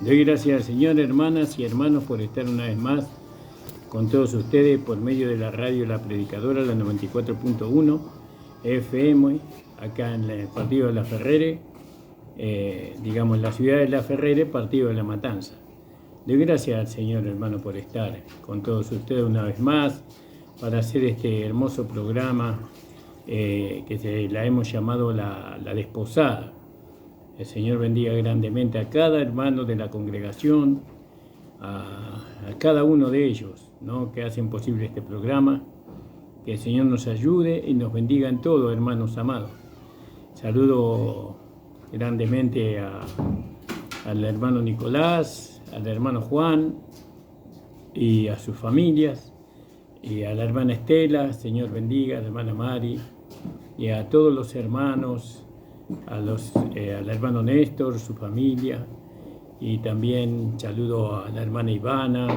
Doy gracias al Señor, hermanas y hermanos, por estar una vez más con todos ustedes por medio de la radio La Predicadora, la 94.1 FM, acá en el partido de La Ferrere, digamos la ciudad de La Ferrere, partido de La Matanza. Doy gracias al Señor, hermano, por estar con todos ustedes una vez más para hacer este hermoso programa que la hemos llamado la Desposada. El Señor bendiga grandemente a cada hermano de la congregación, a cada uno de ellos, ¿no?, que hacen posible este programa. Que el Señor nos ayude y nos bendiga en todo, hermanos amados. Saludo grandemente al hermano Nicolás, al hermano Juan y a sus familias, y a la hermana Estela. Señor bendiga a la hermana Mari y a todos los hermanos, al hermano Néstor, su familia, y también saludo a la hermana Ivana.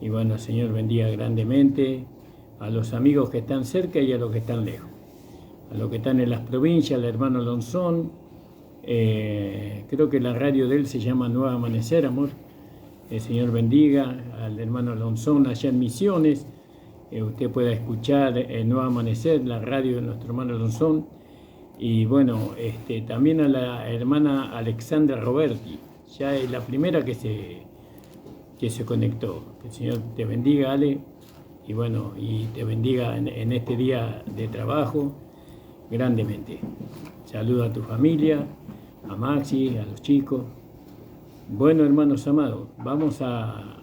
Y bueno, el Señor bendiga grandemente a los amigos que están cerca y a los que están lejos, a los que están en las provincias, al hermano Lonzón. Creo que la radio de él se llama Nuevo Amanecer, amor. El Señor bendiga al hermano Lonzón allá en Misiones. Usted pueda escuchar Nuevo Amanecer, la radio de nuestro hermano Lonzón. Y bueno, también a la hermana Alexandra Roberti, ya es la primera que se conectó. Que el Señor te bendiga, Ale, y bueno, y te bendiga en este día de trabajo grandemente. Saludo a tu familia, a Maxi, a los chicos. Bueno, hermanos amados, vamos a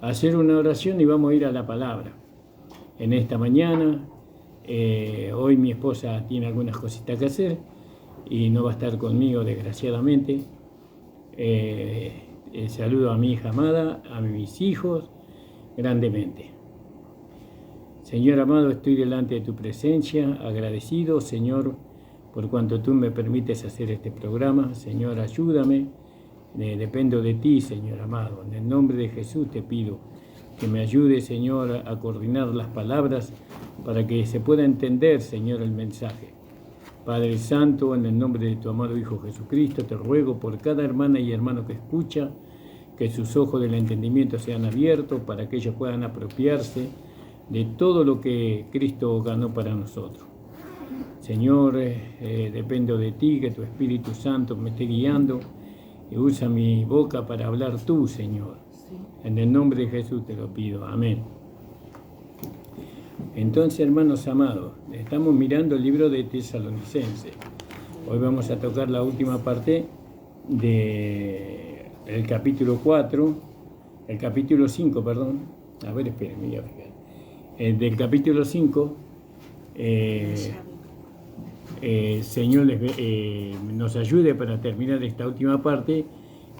hacer una oración y vamos a ir a la palabra. En esta mañana, hoy mi esposa tiene algunas cositas que hacer y no va a estar conmigo, desgraciadamente. Saludo a mi hija amada, a mis hijos, grandemente. Señor amado, estoy delante de tu presencia, agradecido, Señor, por cuanto tú me permites hacer este programa. Señor, ayúdame, dependo de ti, Señor amado. En el nombre de Jesús te pido que me ayude, Señor, a coordinar las palabras para que se pueda entender, Señor, el mensaje. Padre Santo, en el nombre de tu amado Hijo Jesucristo, te ruego por cada hermana y hermano que escucha, que sus ojos del entendimiento sean abiertos para que ellos puedan apropiarse de todo lo que Cristo ganó para nosotros. Señor, dependo de ti, que tu Espíritu Santo me esté guiando y usa mi boca para hablar tú, Señor. En el nombre de Jesús te lo pido. Amén. Entonces, hermanos amados, estamos mirando el libro de Tesalonicenses. Hoy vamos a tocar la última parte del capítulo 4, el capítulo 5, perdón. A ver, espérenme, voy a fijar. Del capítulo 5, Señor nos ayude para terminar esta última parte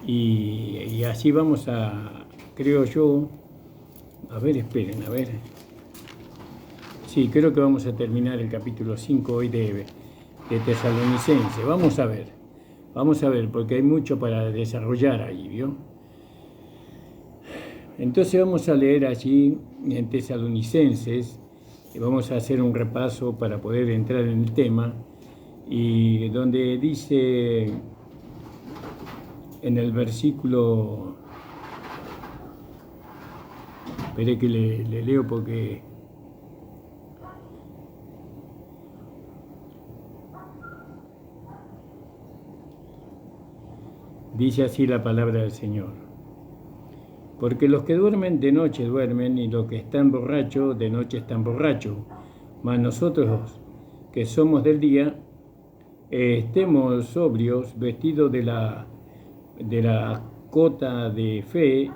y así vamos a, creo yo, a ver, esperen, a ver. Sí, creo que vamos a terminar el capítulo 5 hoy de Tesalonicenses. Vamos a ver, porque hay mucho para desarrollar ahí, ¿vio? Entonces vamos a leer allí en Tesalonicenses, y vamos a hacer un repaso para poder entrar en el tema, y donde dice en el versículo, esperé que le leo porque dice así la palabra del Señor. Porque los que duermen de noche duermen, y los que están borrachos de noche están borrachos. Mas nosotros que somos del día, estemos sobrios, vestidos de la cota de fe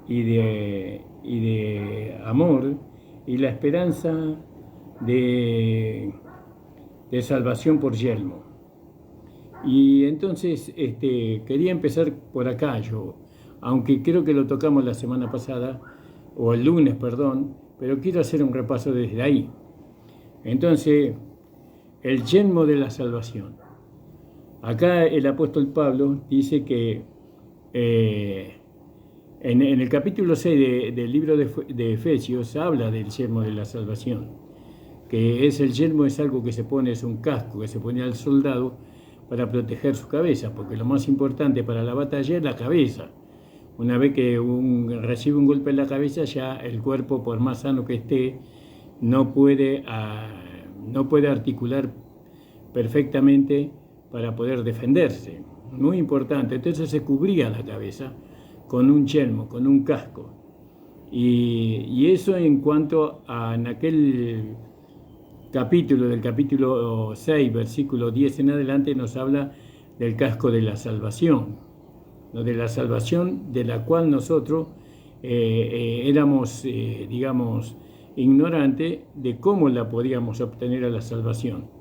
y de amor, y la esperanza de salvación por yelmo. Y entonces quería empezar por acá yo, aunque creo que lo tocamos la semana pasada, o el lunes, perdón, pero quiero hacer un repaso desde ahí. Entonces, el yelmo de la salvación. Acá el apóstol Pablo dice que en el capítulo 6 del libro de Efesios habla del yelmo de la salvación, que el yelmo es algo que se pone, es un casco que se pone al soldado para proteger su cabeza, porque lo más importante para la batalla es la cabeza. Una vez que recibe un golpe en la cabeza, ya el cuerpo, por más sano que esté, no puede articular perfectamente para poder defenderse. Muy importante. Entonces se cubría la cabeza con un yelmo, con un casco. Y eso en cuanto a en aquel capítulo, del capítulo 6, versículo 10 en adelante, nos habla del casco de la salvación, ¿no? De la salvación de la cual nosotros éramos, digamos, ignorantes de cómo la podíamos obtener a la salvación.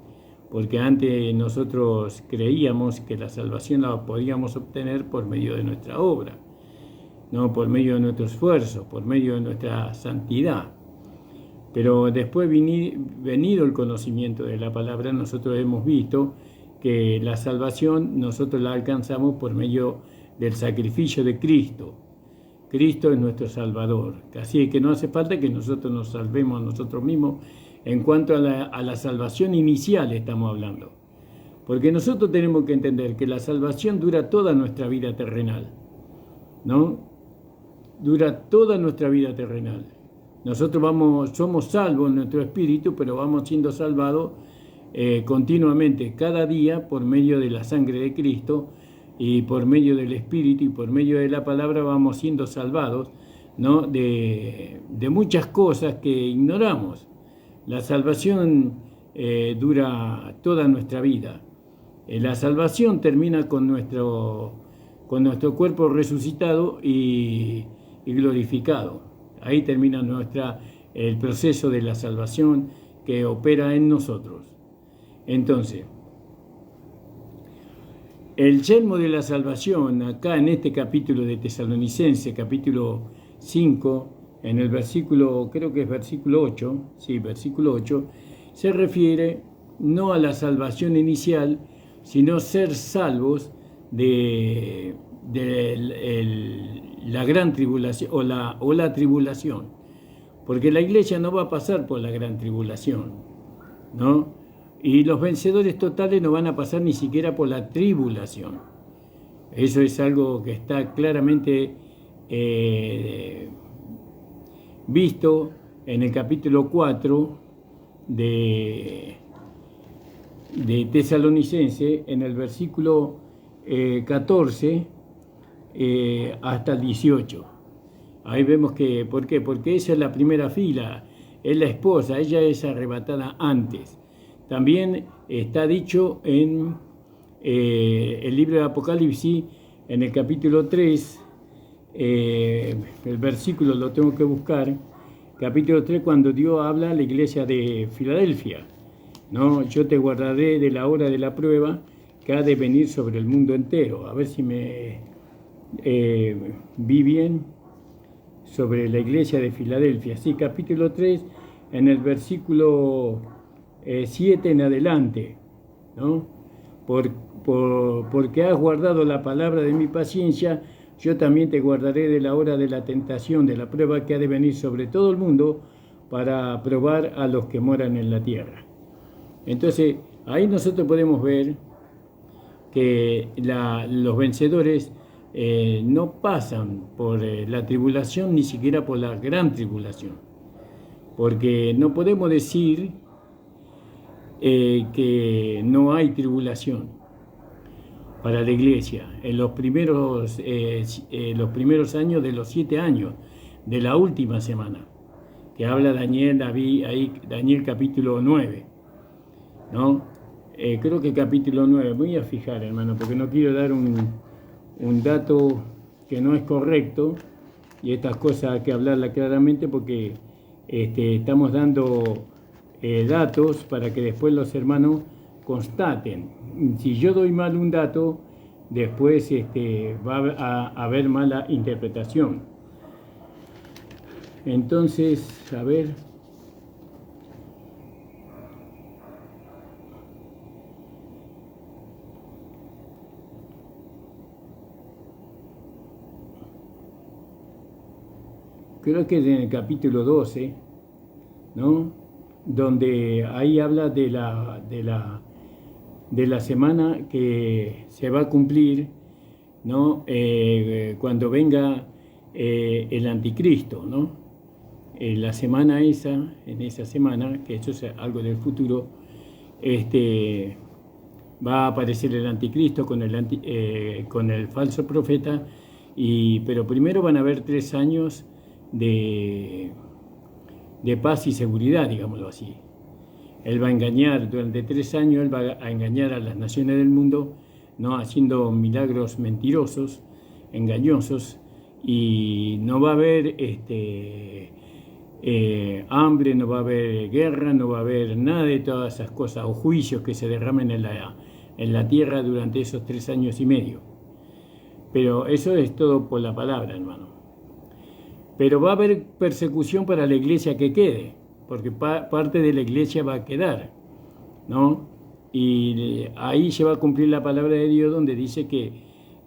Porque antes nosotros creíamos que la salvación la podíamos obtener por medio de nuestra obra, no por medio de nuestro esfuerzo, por medio de nuestra santidad. Pero después venido el conocimiento de la palabra, nosotros hemos visto que la salvación nosotros la alcanzamos por medio del sacrificio de Cristo. Cristo es nuestro Salvador. Así que no hace falta que nosotros nos salvemos a nosotros mismos. En cuanto a la salvación inicial estamos hablando. Porque nosotros tenemos que entender que la salvación dura toda nuestra vida terrenal, ¿no? Dura toda nuestra vida terrenal. Nosotros somos salvos en nuestro espíritu, pero vamos siendo salvados continuamente, cada día, por medio de la sangre de Cristo y por medio del Espíritu y por medio de la palabra vamos siendo salvados, ¿no? de muchas cosas que ignoramos. La salvación dura toda nuestra vida. La salvación termina con nuestro cuerpo resucitado y glorificado. Ahí termina el proceso de la salvación que opera en nosotros. Entonces, el yelmo de la salvación, acá en este capítulo de Tesalonicenses, capítulo 5, en el versículo, creo que es versículo 8, sí, versículo 8, se refiere no a la salvación inicial, sino ser salvos de la gran tribulación o la tribulación. Porque la iglesia no va a pasar por la gran tribulación, ¿no? Y los vencedores totales no van a pasar ni siquiera por la tribulación. Eso es algo que está claramente visto en el capítulo 4 de Tesalonicense, en el versículo 14 hasta el 18. Ahí vemos que, ¿por qué? Porque esa es la primera fila, es la esposa, ella es arrebatada antes. También está dicho en el libro de Apocalipsis, en el capítulo 3, el versículo lo tengo que buscar, capítulo 3, cuando Dios habla a la iglesia de Filadelfia, ¿no? Yo te guardaré de la hora de la prueba que ha de venir sobre el mundo entero. A ver si me vi bien sobre la iglesia de Filadelfia. Sí, capítulo 3, en el versículo 7 en adelante, ¿no? Porque has guardado la palabra de mi paciencia, yo también te guardaré de la hora de la tentación, de la prueba que ha de venir sobre todo el mundo para probar a los que moran en la tierra. Entonces, ahí nosotros podemos ver que los vencedores no pasan por la tribulación, ni siquiera por la gran tribulación. Porque no podemos decir que no hay tribulación para la iglesia en los primeros años de los 7 años de la última semana, que habla Daniel capítulo 9, ¿no? Creo que capítulo 9, voy a fijar, hermano, porque no quiero dar un dato que no es correcto, y estas cosas hay que hablarlas claramente porque estamos dando datos para que después los hermanos constaten. Si yo doy mal un dato, después va a haber mala interpretación. Entonces, a ver. Creo que es en el capítulo 12, ¿no? Donde ahí habla de la semana que se va a cumplir ¿no? Cuando venga el anticristo, ¿no? La semana esa, en esa semana, que eso es algo del futuro, va a aparecer el anticristo con el falso profeta, pero primero van a haber 3 años de paz y seguridad, digámoslo así. Él va a engañar, durante 3 años, él va a engañar a las naciones del mundo, ¿no? Haciendo milagros mentirosos, engañosos, y no va a haber hambre, no va a haber guerra, no va a haber nada de todas esas cosas, o juicios que se derramen en la tierra durante esos 3 años y medio. Pero eso es todo por la palabra, hermano. Pero va a haber persecución para la iglesia que quede, porque parte de la iglesia va a quedar, ¿no? Y ahí se va a cumplir la palabra de Dios, donde dice que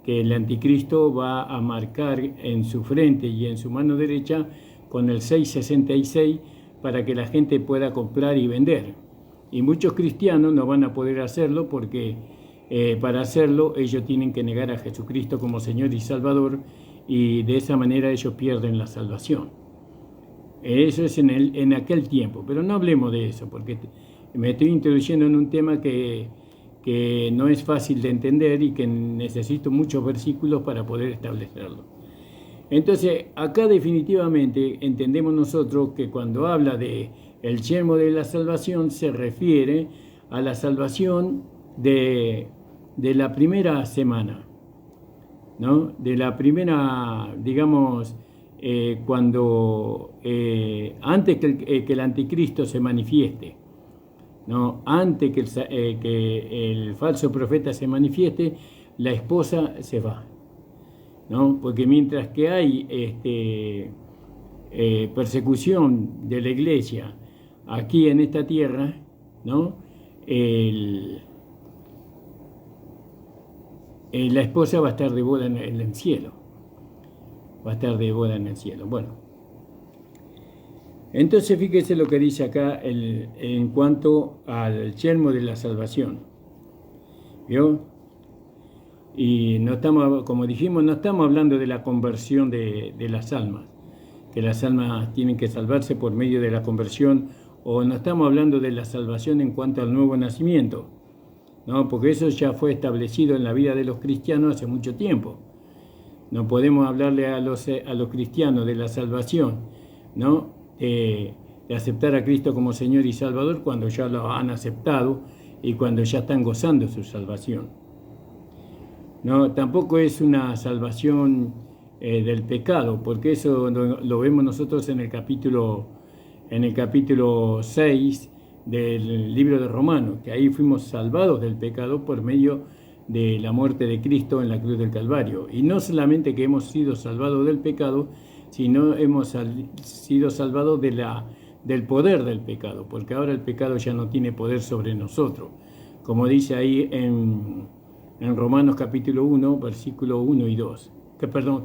el anticristo va a marcar en su frente y en su mano derecha con el 666 para que la gente pueda comprar y vender. Y muchos cristianos no van a poder hacerlo porque para hacerlo ellos tienen que negar a Jesucristo como Señor y Salvador, y de esa manera ellos pierden la salvación. Eso es en aquel tiempo, pero no hablemos de eso porque me estoy introduciendo en un tema que no es fácil de entender y que necesito muchos versículos para poder establecerlo. Entonces, acá definitivamente entendemos nosotros que cuando habla de el yelmo de la salvación se refiere a la salvación de la primera semana, ¿no? De la primera, digamos, antes que el anticristo se manifieste, ¿no? Antes que el falso profeta se manifieste, la esposa se va, ¿no? Porque mientras que hay persecución de la iglesia aquí en esta tierra, ¿no? La esposa va a estar de boda en el cielo. Va a estar de boda en el cielo. Bueno, entonces fíjese lo que dice acá en cuanto al yelmo de la salvación. ¿Vio? Y no estamos, como dijimos, no estamos hablando de la conversión de las almas, que las almas tienen que salvarse por medio de la conversión, o no estamos hablando de la salvación en cuanto al nuevo nacimiento, ¿no? Porque eso ya fue establecido en la vida de los cristianos hace mucho tiempo. No podemos hablarle a los cristianos de la salvación, ¿no? De aceptar a Cristo como Señor y Salvador cuando ya lo han aceptado y cuando ya están gozando su salvación. No, tampoco es una salvación del pecado, porque eso lo vemos nosotros en el capítulo 6 del libro de Romanos, que ahí fuimos salvados del pecado por medio de la muerte de Cristo en la cruz del Calvario. Y no solamente que hemos sido salvados del pecado, sino hemos sido salvados del poder del pecado, porque ahora el pecado ya no tiene poder sobre nosotros, como dice ahí en Romanos capítulo 1, versículo 1 y 2.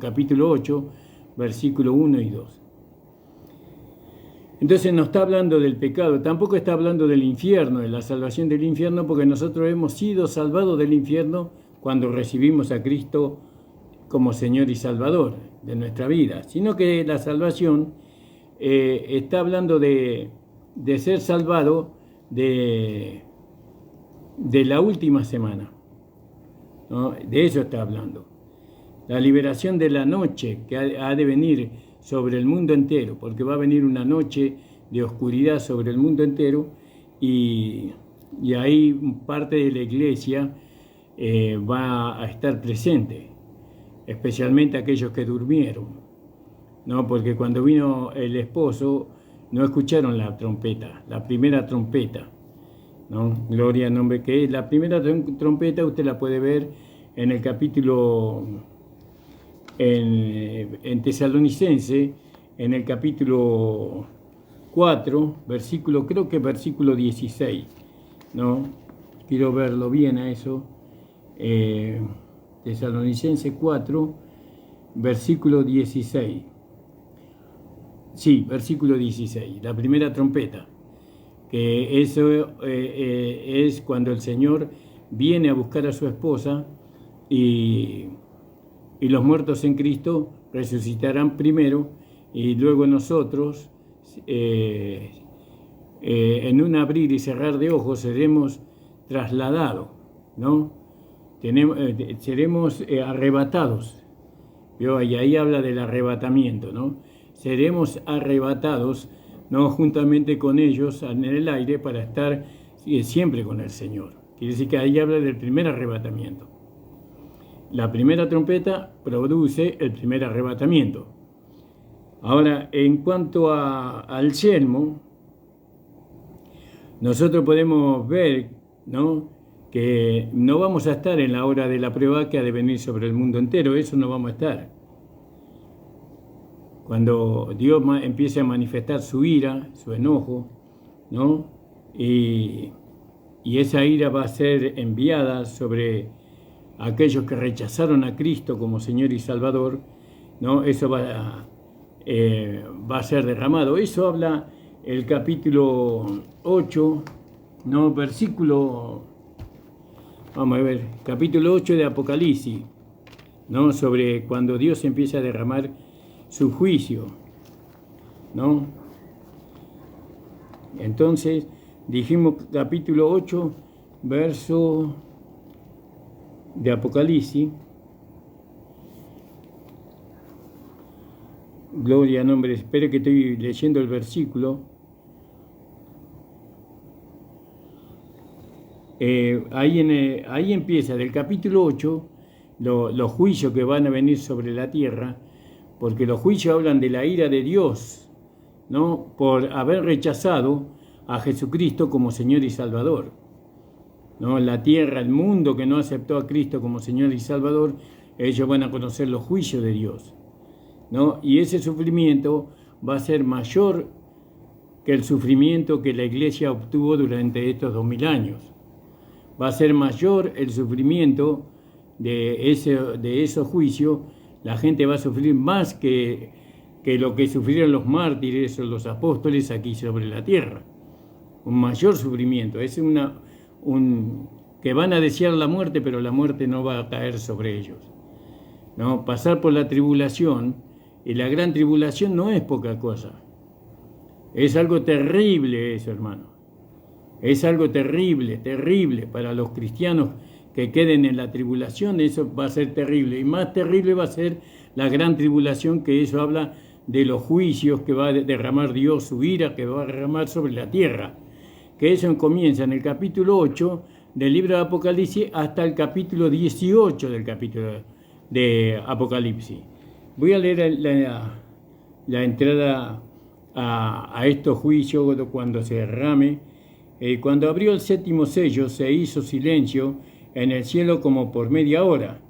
Capítulo 8, versículo 1 y 2. Entonces no está hablando del pecado, tampoco está hablando del infierno, de la salvación del infierno, porque nosotros hemos sido salvados del infierno cuando recibimos a Cristo como Señor y Salvador de nuestra vida, sino que la salvación está hablando de ser salvado de la última semana, ¿no? De eso está hablando. La liberación de la noche que ha de venir sobre el mundo entero, porque va a venir una noche de oscuridad sobre el mundo entero, y ahí parte de la iglesia va a estar presente, especialmente aquellos que durmieron, ¿no? Porque cuando vino el esposo no escucharon la trompeta, la primera trompeta, ¿no? Gloria al nombre que es. La primera trompeta usted la puede ver en el capítulo, en Tesalonicense, en el capítulo 4, versículo, creo que versículo 16, ¿no? Quiero verlo bien a eso. Tesalonicense 4, versículo 16. Sí, versículo 16, la primera trompeta. Que eso es cuando el Señor viene a buscar a su esposa y y los muertos en Cristo resucitarán primero, y luego nosotros, en un abrir y cerrar de ojos, seremos trasladados, ¿no? Seremos arrebatados, ¿vio? Y ahí habla del arrebatamiento, ¿no? Seremos arrebatados, ¿no? Juntamente con ellos en el aire para estar siempre con el Señor. Quiere decir que ahí habla del primer arrebatamiento. La primera trompeta produce el primer arrebatamiento. Ahora, en cuanto al yelmo, nosotros podemos ver, ¿no?, que no vamos a estar en la hora de la prueba que ha de venir sobre el mundo entero. Eso no vamos a estar. Cuando Dios empiece a manifestar su ira, su enojo, ¿no?, y esa ira va a ser enviada sobre aquellos que rechazaron a Cristo como Señor y Salvador, ¿no? Eso va a ser derramado. Eso habla el capítulo 8, ¿no? Versículo, vamos a ver, capítulo 8 de Apocalipsis, ¿no? Sobre cuando Dios empieza a derramar su juicio, ¿no? Entonces, dijimos capítulo 8, verso de Apocalipsis. Gloria a nombre, espere que estoy leyendo el versículo. Ahí empieza, del capítulo 8, los juicios que van a venir sobre la tierra, porque los juicios hablan de la ira de Dios, ¿no?, por haber rechazado a Jesucristo como Señor y Salvador, ¿no? La tierra, el mundo que no aceptó a Cristo como Señor y Salvador, ellos van a conocer los juicios de Dios, ¿no? Y ese sufrimiento va a ser mayor que el sufrimiento que la Iglesia obtuvo durante estos 2000 años. Va a ser mayor el sufrimiento de esos juicios. La gente va a sufrir más que lo que sufrieron los mártires o los apóstoles aquí sobre la tierra. Un mayor sufrimiento. Es que van a desear la muerte, pero la muerte no va a caer sobre ellos, ¿no? Pasar por la tribulación, y la gran tribulación no es poca cosa. Es algo terrible eso, hermano. Es algo terrible, terrible para los cristianos que queden en la tribulación. Eso va a ser terrible. Y más terrible va a ser la gran tribulación, que eso habla de los juicios que va a derramar Dios, su ira que va a derramar sobre la tierra. Que eso comienza en el capítulo 8 del libro de Apocalipsis hasta el capítulo 18 del capítulo de Apocalipsis. Voy a leer la entrada a estos juicios cuando se derrame. Cuando abrió el séptimo sello, se hizo silencio en el cielo como por media hora,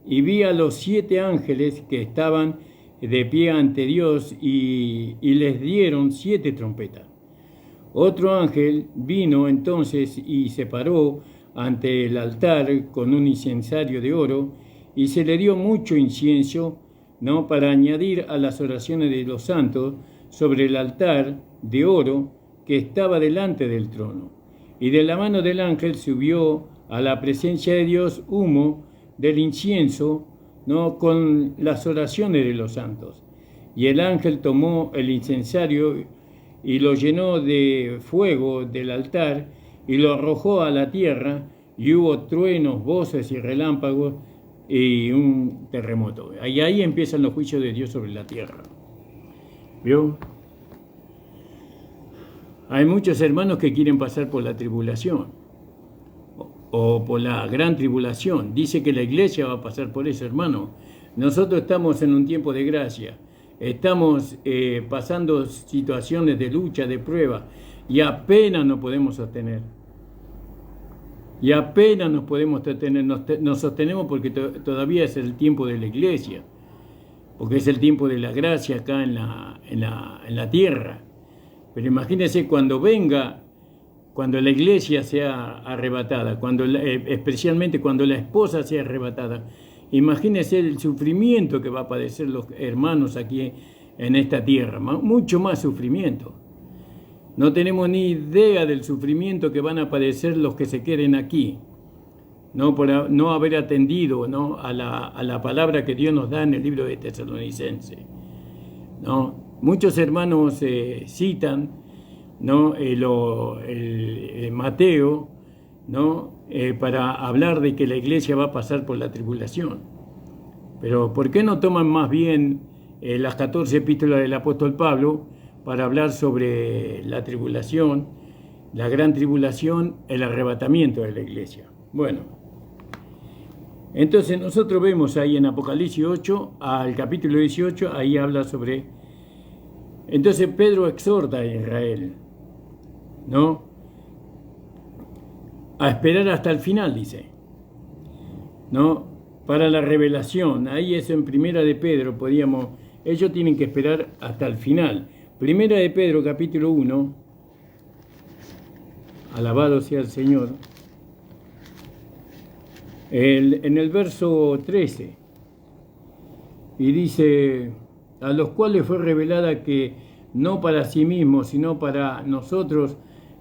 y vi a los 7 ángeles que estaban de pie ante Dios, y les dieron 7 trompetas. Otro ángel vino entonces y se paró ante el altar con un incensario de oro, y se le dio mucho incienso, ¿no?, para añadir a las oraciones de los santos sobre el altar de oro que estaba delante del trono. Y de la mano del ángel subió a la presencia de Dios humo del incienso, ¿no?, con las oraciones de los santos. Y el ángel tomó el incensario y lo llenó de fuego del altar y lo arrojó a la tierra, y hubo truenos, voces y relámpagos y un terremoto. Y ahí empiezan los juicios de Dios sobre la tierra. ¿Vio? Hay muchos hermanos que quieren pasar por la tribulación o por la gran tribulación. Dice que la iglesia va a pasar por eso, hermano. Nosotros estamos en un tiempo de gracia. Estamos pasando situaciones de lucha, de prueba, y apenas nos podemos sostener. Y apenas nos podemos sostener. Nos sostenemos porque todavía es el tiempo de la iglesia, porque es el tiempo de la gracia acá en la tierra. Pero imagínense cuando venga, cuando la iglesia sea arrebatada, especialmente cuando la esposa sea arrebatada. Imagínense el sufrimiento que va a padecer los hermanos aquí en esta tierra, mucho más sufrimiento. No tenemos ni idea del sufrimiento que van a padecer los que se queden aquí, no por no haber atendido, ¿no?, a la palabra que Dios nos da en el libro de Tesalonicenses, ¿no? Muchos hermanos citan, ¿no?, Mateo, ¿no?, para hablar de que la iglesia va a pasar por la tribulación. Pero ¿por qué no toman más bien las 14 epístolas del apóstol Pablo para hablar sobre la tribulación, la gran tribulación, el arrebatamiento de la iglesia? Bueno, entonces nosotros vemos ahí en Apocalipsis 8 al capítulo 18, ahí habla sobre... Entonces Pedro exhorta a Israel, ¿no?, a esperar hasta el final, dice, ¿no?, para la revelación. Ahí eso en Primera de Pedro ellos tienen que esperar hasta el final. Primera de Pedro, capítulo 1, alabado sea el Señor, en el verso 13, y dice: a los cuales fue revelada que no para sí mismos, sino para nosotros,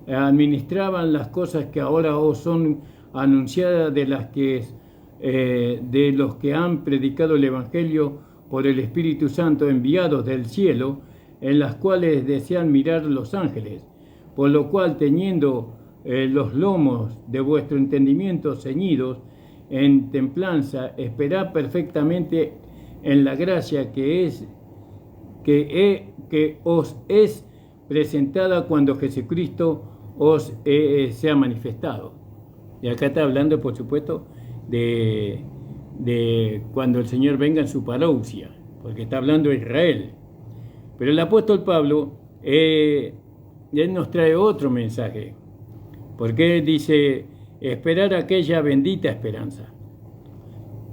administraban las cosas que ahora os son anunciadas de los que han predicado el Evangelio por el Espíritu Santo, enviados del cielo, en las cuales desean mirar los ángeles, por lo cual, teniendo los lomos de vuestro entendimiento ceñidos en templanza, esperad perfectamente en la gracia que os es presentada cuando Jesucristo os sea manifestado. Y acá está hablando, por supuesto, de cuando el Señor venga en su parousia, porque está hablando de Israel. Pero el apóstol Pablo, él nos trae otro mensaje, porque él dice: esperar aquella bendita esperanza,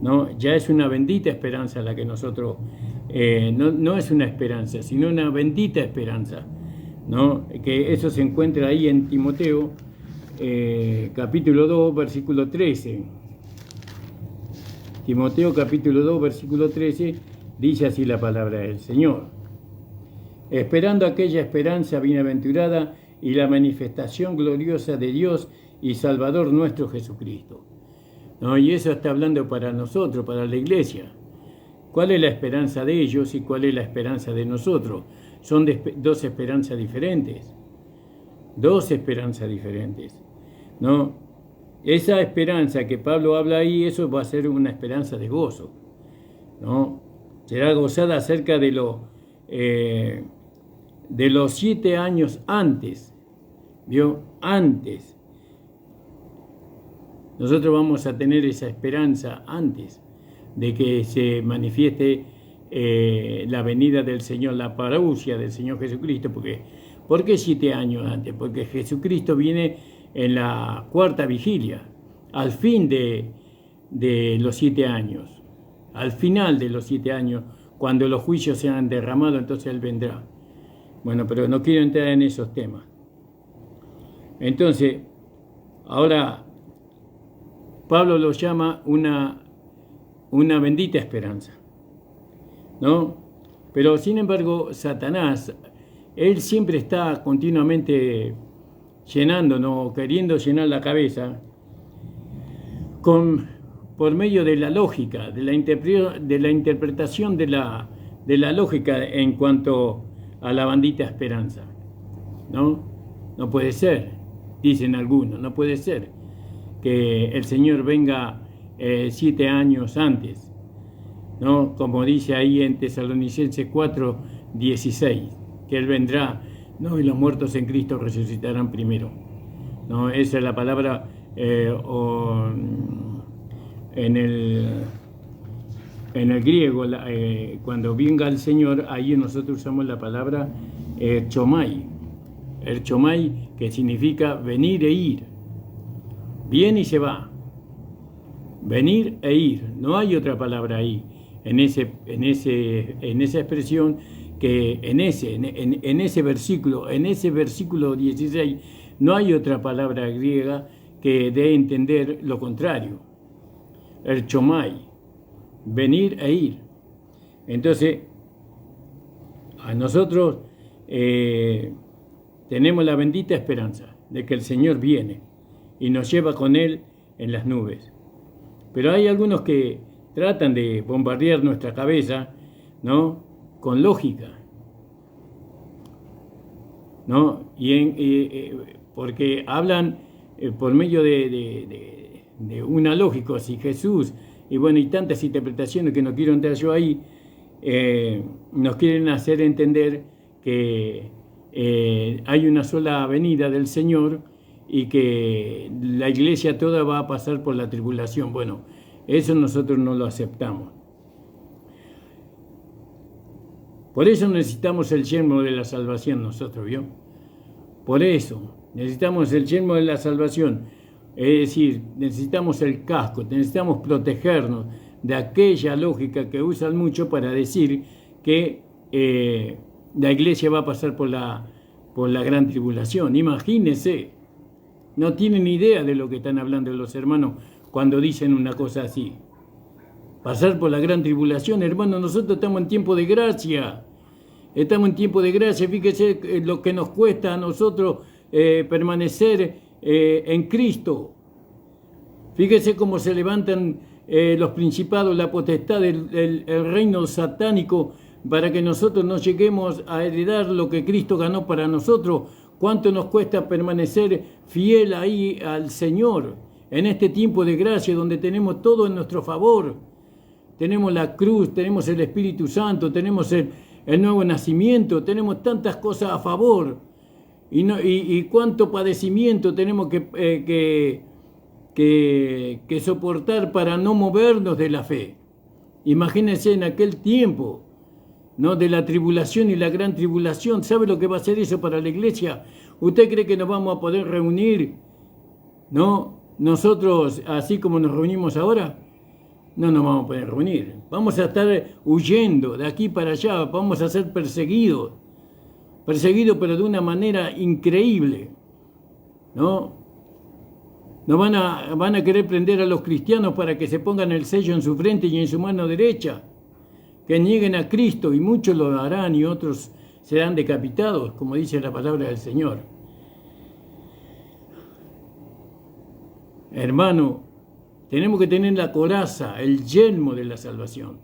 ¿no? Ya es una bendita esperanza la que nosotros, no es una esperanza, sino una bendita esperanza, ¿no?, que eso se encuentra ahí en Timoteo, capítulo 2, versículo 13. Timoteo, capítulo 2, versículo 13, dice así la palabra del Señor: esperando aquella esperanza bienaventurada y la manifestación gloriosa de Dios y Salvador nuestro Jesucristo. ¿No? Y eso está hablando para nosotros, para la iglesia. ¿Cuál es la esperanza de ellos y cuál es la esperanza de nosotros? Son dos esperanzas diferentes. Dos esperanzas diferentes, ¿no? Esa esperanza que Pablo habla ahí, eso va a ser una esperanza de gozo, ¿no? Será gozada acerca de los 7 años antes, ¿vio? Antes. Nosotros vamos a tener esa esperanza antes de que se manifieste la venida del Señor, la parousia del Señor Jesucristo. ¿Por qué 7 años antes? Porque Jesucristo viene en la cuarta vigilia, al fin de los 7 años, al final de los 7 años, cuando los juicios se han derramado, entonces Él vendrá. Bueno, pero no quiero entrar en esos temas. Entonces, ahora Pablo lo llama una bendita esperanza, ¿no? Pero sin embargo, Satanás, él siempre está continuamente llenándonos, queriendo llenar la cabeza por medio de la lógica, de la interpretación de la lógica en cuanto a la bendita esperanza, ¿no? No puede ser, dicen algunos, no puede ser que el Señor venga 7 años antes, ¿no? Como dice ahí en Tesalonicenses 4:16, que Él vendrá, ¿no?, y los muertos en Cristo resucitarán primero, ¿no? Esa es la palabra, en el griego, cuando venga el Señor, ahí nosotros usamos la palabra chomai, el chomai, que significa venir e ir, viene y se va, venir e ir, no hay otra palabra ahí, en esa expresión, que en ese versículo 16, no hay otra palabra griega que dé a entender lo contrario, el chomai, venir e ir. Entonces, a nosotros tenemos la bendita esperanza de que el Señor viene y nos lleva con Él en las nubes. Pero hay algunos que tratan de bombardear nuestra cabeza, ¿no?, con lógica, ¿no? Porque hablan por medio de una lógica, si Jesús, y bueno, y tantas interpretaciones que no quiero entrar yo ahí, nos quieren hacer entender que hay una sola venida del Señor y que la iglesia toda va a pasar por la tribulación. Bueno, eso nosotros no lo aceptamos. Por eso necesitamos el yelmo de la salvación nosotros, ¿vio? Por eso necesitamos el yelmo de la salvación. Es decir, necesitamos el casco, necesitamos protegernos de aquella lógica que usan mucho para decir que la iglesia va a pasar por la gran tribulación. Imagínense, no tienen idea de lo que están hablando los hermanos cuando dicen una cosa así. Pasar por la gran tribulación, hermano, nosotros estamos en tiempo de gracia. Estamos en tiempo de gracia. Fíjese lo que nos cuesta a nosotros permanecer en Cristo. Fíjese cómo se levantan los principados, la potestad, el reino satánico, para que nosotros no lleguemos a heredar lo que Cristo ganó para nosotros. ¿Cuánto nos cuesta permanecer fiel ahí al Señor en este tiempo de gracia donde tenemos todo en nuestro favor? Tenemos la cruz, tenemos el Espíritu Santo, tenemos el nuevo nacimiento, tenemos tantas cosas a favor. Y cuánto padecimiento tenemos que soportar para no movernos de la fe. Imagínense en aquel tiempo, ¿no?, de la tribulación y la gran tribulación. ¿Sabe lo que va a ser eso para la iglesia? ¿Usted cree que nos vamos a poder reunir, no, nosotros así como nos reunimos ahora? No nos vamos a poder reunir. Vamos a estar huyendo de aquí para allá, vamos a ser perseguidos, pero de una manera increíble, ¿no? No van a querer prender a los cristianos para que se pongan el sello en su frente y en su mano derecha, que nieguen a Cristo, y muchos lo harán y otros serán decapitados, como dice la palabra del Señor. Hermano, tenemos que tener la coraza, el yelmo de la salvación.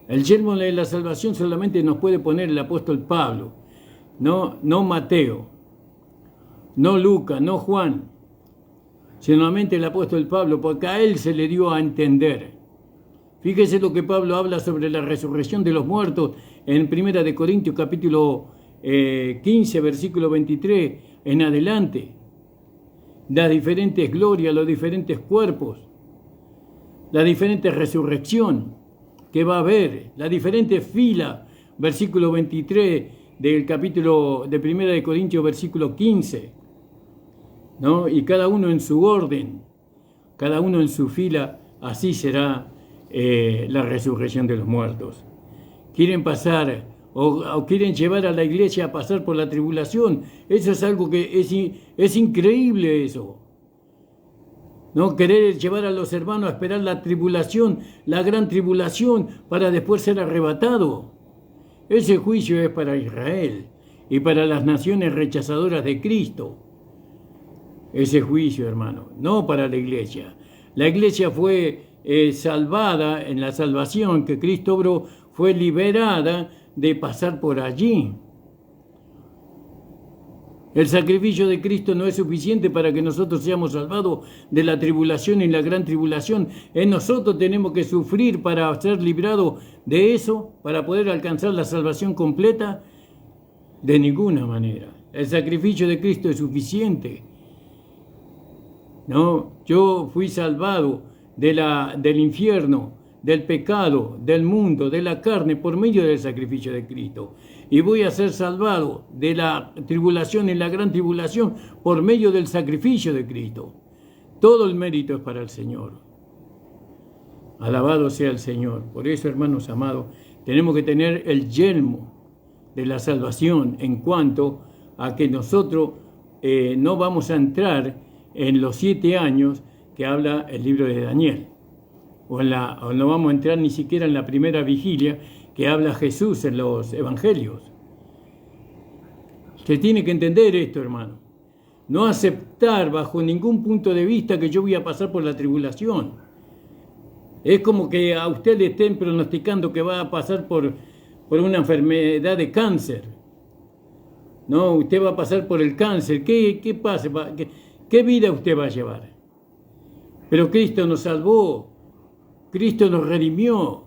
El yelmo de la salvación solamente nos puede poner el apóstol Pablo, no Mateo, no Lucas, no Juan, solamente el apóstol Pablo, porque a él se le dio a entender. Fíjese lo que Pablo habla sobre la resurrección de los muertos en 1 de Corintios capítulo 15, versículo 23 en adelante. Las diferentes glorias, los diferentes cuerpos, la diferente resurrección que va a haber, la diferente fila, versículo 23 del capítulo de 1 de Corintios, versículo 15, ¿no? Y cada uno en su orden, cada uno en su fila, así será la resurrección de los muertos. Quieren pasar o quieren llevar a la iglesia a pasar por la tribulación. Eso es algo que es increíble eso. No querer llevar a los hermanos a esperar la tribulación, la gran tribulación, para después ser arrebatado. Ese juicio es para Israel y para las naciones rechazadoras de Cristo. Ese juicio, hermano, no para la iglesia. La iglesia fue salvada en la salvación que Cristo obró, fue liberada de pasar por allí. El sacrificio de Cristo no es suficiente para que nosotros seamos salvados de la tribulación y la gran tribulación. Nosotros tenemos que sufrir para ser librados de eso, para poder alcanzar la salvación completa. De ninguna manera. El sacrificio de Cristo es suficiente. No, yo fui salvado del infierno, del pecado, del mundo, de la carne, por medio del sacrificio de Cristo. Y voy a ser salvado de la tribulación y la gran tribulación por medio del sacrificio de Cristo. Todo el mérito es para el Señor. Alabado sea el Señor. Por eso, hermanos amados, tenemos que tener el yelmo de la salvación en cuanto a que nosotros no vamos a entrar en los 7 años que habla el libro de Daniel. O no vamos a entrar ni siquiera en la primera vigilia que habla Jesús en los evangelios. Se tiene que entender esto, hermano. No aceptar bajo ningún punto de vista que yo voy a pasar por la tribulación. Es como que a usted le estén pronosticando que va a pasar por una enfermedad de cáncer. No, usted va a pasar por el cáncer. ¿Qué pasa? ¿Qué vida usted va a llevar? Pero Cristo nos salvó, Cristo nos redimió,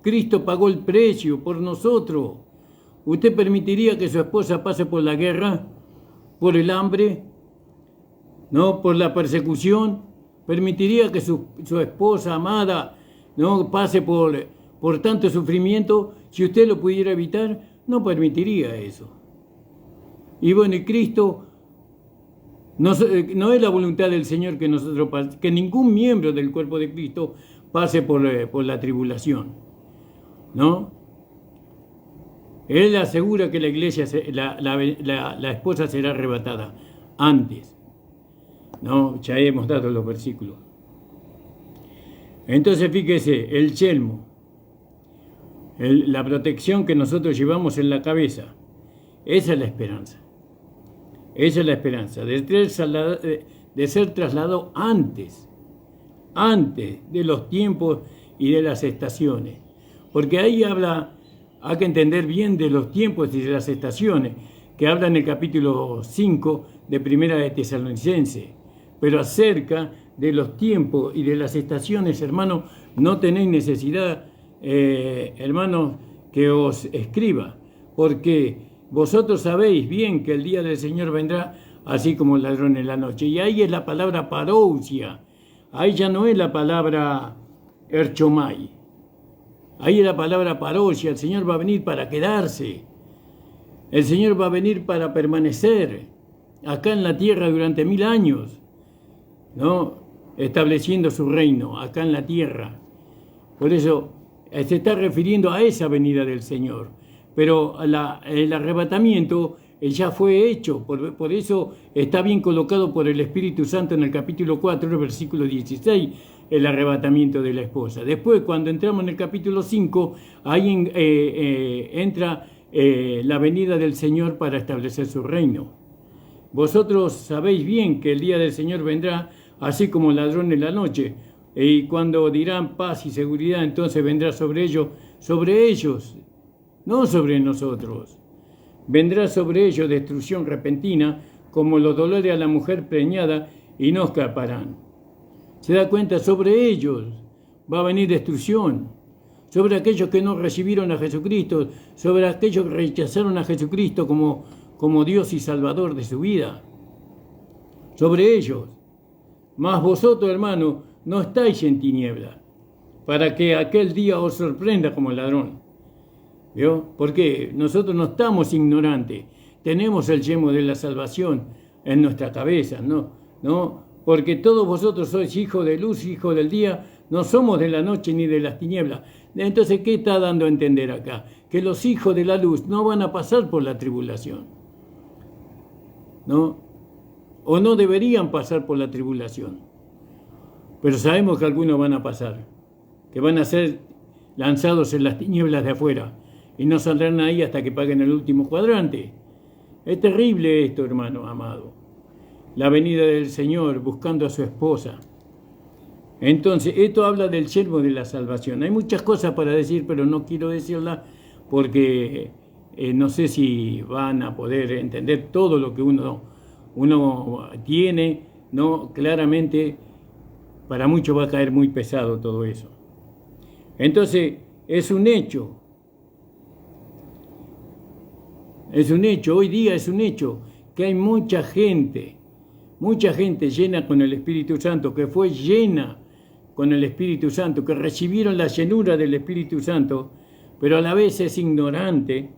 Cristo pagó el precio por nosotros. ¿Usted permitiría que su esposa pase por la guerra, por el hambre, no, por la persecución? ¿Permitiría que su esposa amada no pase por tanto sufrimiento? Si usted lo pudiera evitar, no permitiría eso. Y bueno, y Cristo, no es la voluntad del Señor que ningún miembro del cuerpo de Cristo pase por la tribulación, ¿no? Él asegura que la iglesia, la esposa será arrebatada antes, ¿no? Ya hemos dado los versículos. Entonces fíjese, el yelmo, la protección que nosotros llevamos en la cabeza, esa es la esperanza. Esa es la esperanza, de ser trasladado antes de los tiempos y de las estaciones. Porque ahí hay que entender bien de los tiempos y de las estaciones, que habla en el capítulo 5 de Primera de Tesalonicenses. Pero acerca de los tiempos y de las estaciones, hermano, no tenéis necesidad, hermano, que os escriba, porque vosotros sabéis bien que el día del Señor vendrá así como el ladrón en la noche. Y ahí es la palabra parousia. Ahí ya no es la palabra erchomai. Ahí es la palabra parousia. El Señor va a venir para quedarse. El Señor va a venir para permanecer acá en la tierra durante 1000 años, ¿no? Estableciendo su reino acá en la tierra. Por eso se está refiriendo a esa venida del Señor. Pero el arrebatamiento ya fue hecho, por eso está bien colocado por el Espíritu Santo en el capítulo 4, el versículo 16, el arrebatamiento de la esposa. Después, cuando entramos en el capítulo 5, ahí entra la venida del Señor para establecer su reino. Vosotros sabéis bien que el día del Señor vendrá así como ladrón en la noche, y cuando dirán paz y seguridad, entonces vendrá sobre ellos, no sobre nosotros. Vendrá sobre ellos destrucción repentina, como los dolores a la mujer preñada, y no escaparán. ¿Se da cuenta? Sobre ellos va a venir destrucción. Sobre aquellos que no recibieron a Jesucristo, sobre aquellos que rechazaron a Jesucristo como Dios y Salvador de su vida. Sobre ellos. Mas vosotros, hermanos, no estáis en tiniebla, para que aquel día os sorprenda como ladrón. ¿Vio? Porque nosotros no estamos ignorantes, tenemos el yelmo de la salvación en nuestra cabeza, ¿no? Porque todos vosotros sois hijos de luz, hijos del día, no somos de la noche ni de las tinieblas. Entonces, ¿qué está dando a entender acá? Que los hijos de la luz no van a pasar por la tribulación, ¿no? O no deberían pasar por la tribulación. Pero sabemos que algunos van a pasar, que van a ser lanzados en las tinieblas de afuera, y no saldrán ahí hasta que paguen el último cuadrante. Es terrible esto, hermano amado. La venida del Señor buscando a su esposa. Entonces, esto habla del yelmo de la salvación. Hay muchas cosas para decir, pero no quiero decirlas porque no sé si van a poder entender todo lo que uno tiene, ¿no? Claramente, para muchos va a caer muy pesado todo eso. Entonces, es un hecho. Es un hecho, hoy día es un hecho, que hay mucha gente llena con el Espíritu Santo, que fue llena con el Espíritu Santo, que recibieron la llenura del Espíritu Santo, pero a la vez es ignorante,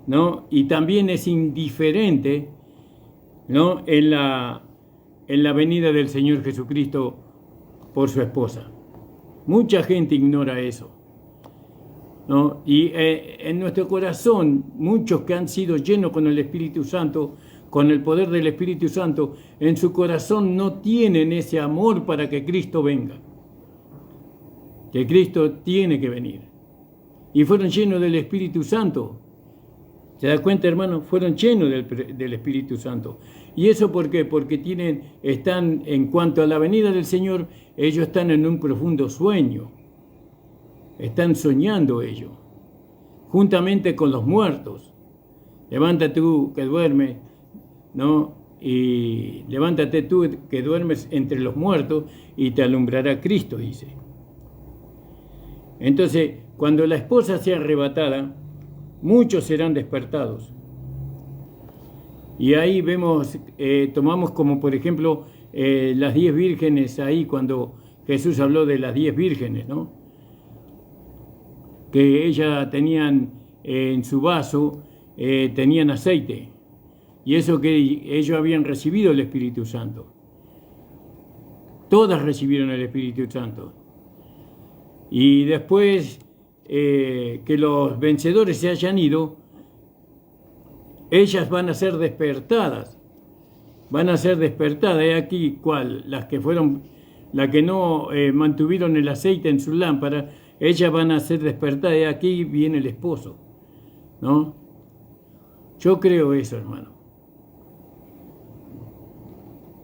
¿no? Y también es indiferente, ¿no? En la venida del Señor Jesucristo por su esposa. Mucha gente ignora eso, ¿no? Y en nuestro corazón, muchos que han sido llenos con el Espíritu Santo, con el poder del Espíritu Santo, en su corazón no tienen ese amor para que Cristo venga. Que Cristo tiene que venir. Y fueron llenos del Espíritu Santo. ¿Se da cuenta, hermano? Fueron llenos del Espíritu Santo. ¿Y eso por qué? Porque están, en cuanto a la venida del Señor, ellos están en un profundo sueño. están soñando ellos, juntamente con los muertos. Levántate tú que duermes, ¿no? Y levántate tú que duermes entre los muertos y te alumbrará Cristo, dice. Entonces, cuando la esposa sea arrebatada, muchos serán despertados. Y ahí vemos, tomamos como por ejemplo las 10 vírgenes ahí cuando Jesús habló de las 10 vírgenes, ¿no? Que ellas tenían en su vaso, tenían aceite. Y eso que ellos habían recibido el Espíritu Santo. Todas recibieron el Espíritu Santo. Y después que los vencedores se hayan ido, ellas van a ser despertadas. Van a ser despertadas. ¿Y aquí cuál? Las que no mantuvieron el aceite en su lámpara, ellas van a ser despertadas. Y aquí viene el esposo, ¿no? Yo creo eso, hermano.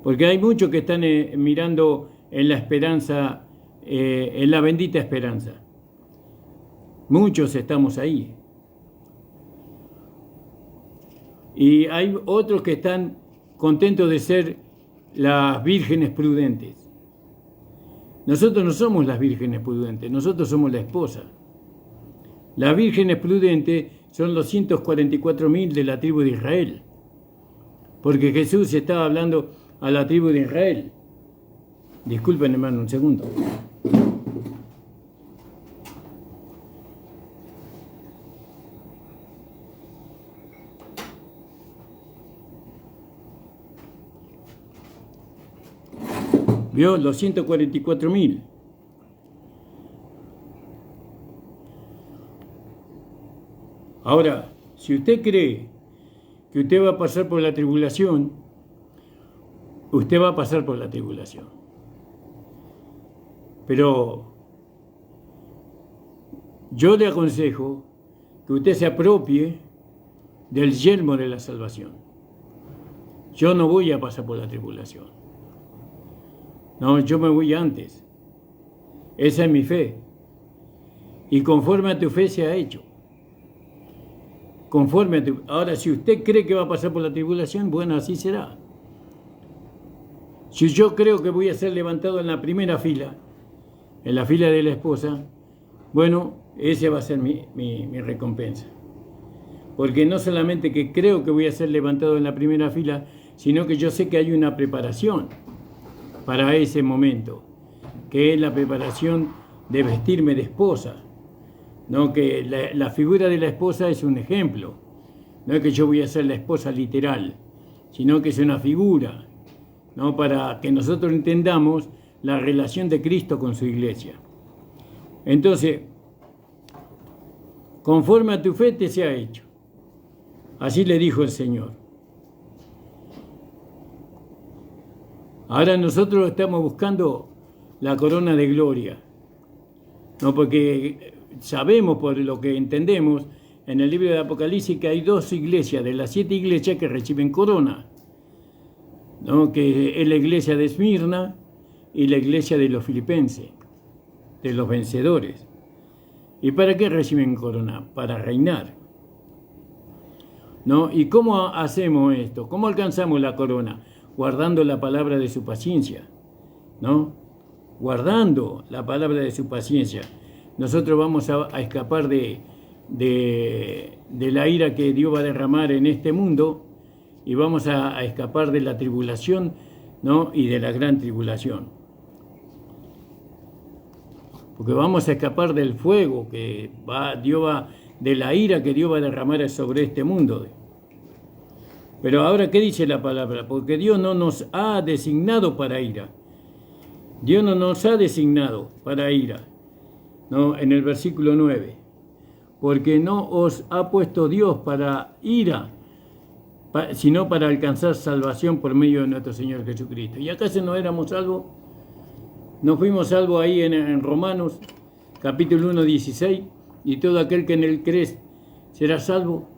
Porque hay muchos que están mirando en la esperanza, en la bendita esperanza. Muchos estamos ahí. Y hay otros que están contentos de ser las vírgenes prudentes. Nosotros no somos las vírgenes prudentes, nosotros somos la esposa. Las vírgenes prudentes son los 144.000 de la tribu de Israel. Porque Jesús estaba hablando a la tribu de Israel. Disculpen, hermano, un segundo. ¿Vio? Los 144.000. Ahora, si usted cree que usted va a pasar por la tribulación, usted va a pasar por la tribulación. Pero yo le aconsejo que usted se apropie del yelmo de la salvación. Yo no voy a pasar por la tribulación. No, yo me voy antes. Esa es mi fe. Y conforme a tu fe se ha hecho. Conforme a tu... Ahora, si usted cree que va a pasar por la tribulación, bueno, así será. Si yo creo que voy a ser levantado en la primera fila, en la fila de la esposa, bueno, esa va a ser mi recompensa. Porque no solamente que creo que voy a ser levantado en la primera fila, sino que yo sé que hay una preparación para ese momento, que es la preparación de vestirme de esposa. No, que la figura de la esposa es un ejemplo. No es que yo voy a ser la esposa literal, sino que es una figura, ¿no? Para que nosotros entendamos la relación de Cristo con su iglesia. Entonces, conforme a tu fe te sea hecho. Así le dijo el Señor. Ahora nosotros estamos buscando la corona de gloria, ¿no? Porque sabemos, por lo que entendemos, en el libro de Apocalipsis que hay 2 iglesias, de las 7 iglesias que reciben corona, ¿no? Que es la iglesia de Esmirna y la iglesia de los filipenses, de los vencedores. ¿Y para qué reciben corona? Para reinar, ¿no? ¿Y cómo hacemos esto? ¿Cómo alcanzamos la corona? Guardando la palabra de su paciencia, ¿no? Guardando la palabra de su paciencia. Nosotros vamos a escapar de la ira que Dios va a derramar en este mundo y vamos a escapar de la tribulación, ¿no? Y de la gran tribulación. Porque vamos a escapar del fuego de la ira que Dios va a derramar sobre este mundo. Pero ahora, ¿qué dice la palabra? Porque Dios no nos ha designado para ira. Dios no nos ha designado para ira, ¿no? En el versículo 9. Porque no os ha puesto Dios para ira, sino para alcanzar salvación por medio de nuestro Señor Jesucristo. ¿Y acaso no éramos salvos? ¿No fuimos salvos ahí en Romanos, capítulo 1, 16? Y todo aquel que en él cree será salvo.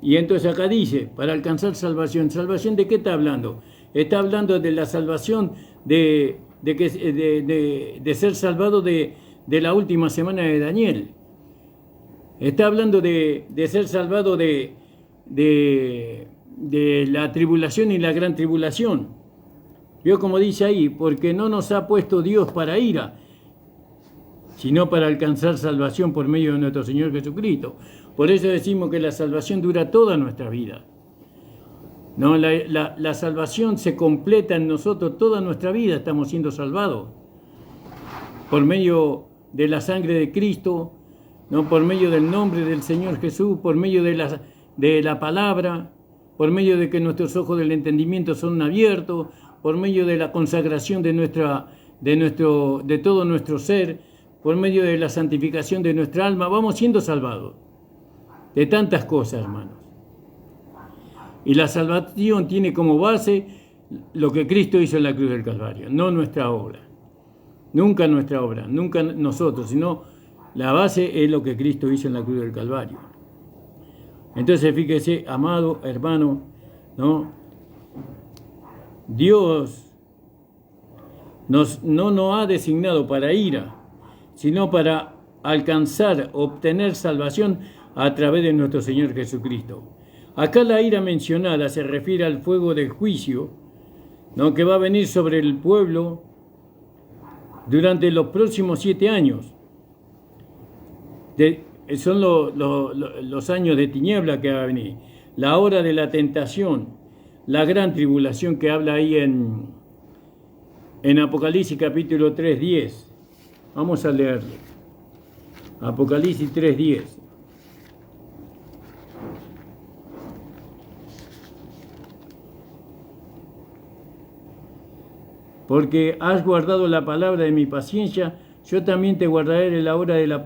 Y entonces acá dice, para alcanzar salvación. ¿Salvación de qué está hablando? Está hablando de la salvación de ser salvado de de la última semana de Daniel. Está hablando de ser salvado de la tribulación y la gran tribulación. Vio como dice ahí, porque no nos ha puesto Dios para ira, sino para alcanzar salvación por medio de nuestro Señor Jesucristo. Por eso decimos que la salvación dura toda nuestra vida. No, la salvación se completa en nosotros, toda nuestra vida estamos siendo salvados. Por medio de la sangre de Cristo, no, por medio del nombre del Señor Jesús, por medio de la palabra, por medio de que nuestros ojos del entendimiento son abiertos, por medio de la consagración de todo nuestro ser, por medio de la santificación de nuestra alma, vamos siendo salvados de tantas cosas, hermanos. Y la salvación tiene como base lo que Cristo hizo en la cruz del Calvario, no nuestra obra. Nunca nuestra obra, nunca nosotros, sino la base es lo que Cristo hizo en la cruz del Calvario. Entonces, fíjese, amado hermano, ¿no? Dios no nos ha designado para ira, sino para alcanzar, obtener salvación a través de nuestro Señor Jesucristo. Acá la ira mencionada se refiere al fuego del juicio, ¿no?, que va a venir sobre el pueblo durante los próximos 7 años. Son los años de tiniebla que va a venir, la hora de la tentación, la gran tribulación que habla ahí en Apocalipsis capítulo 3:10. Vamos a leerlo. Apocalipsis 3:10. Porque has guardado la palabra de mi paciencia, yo también te guardaré en la hora de la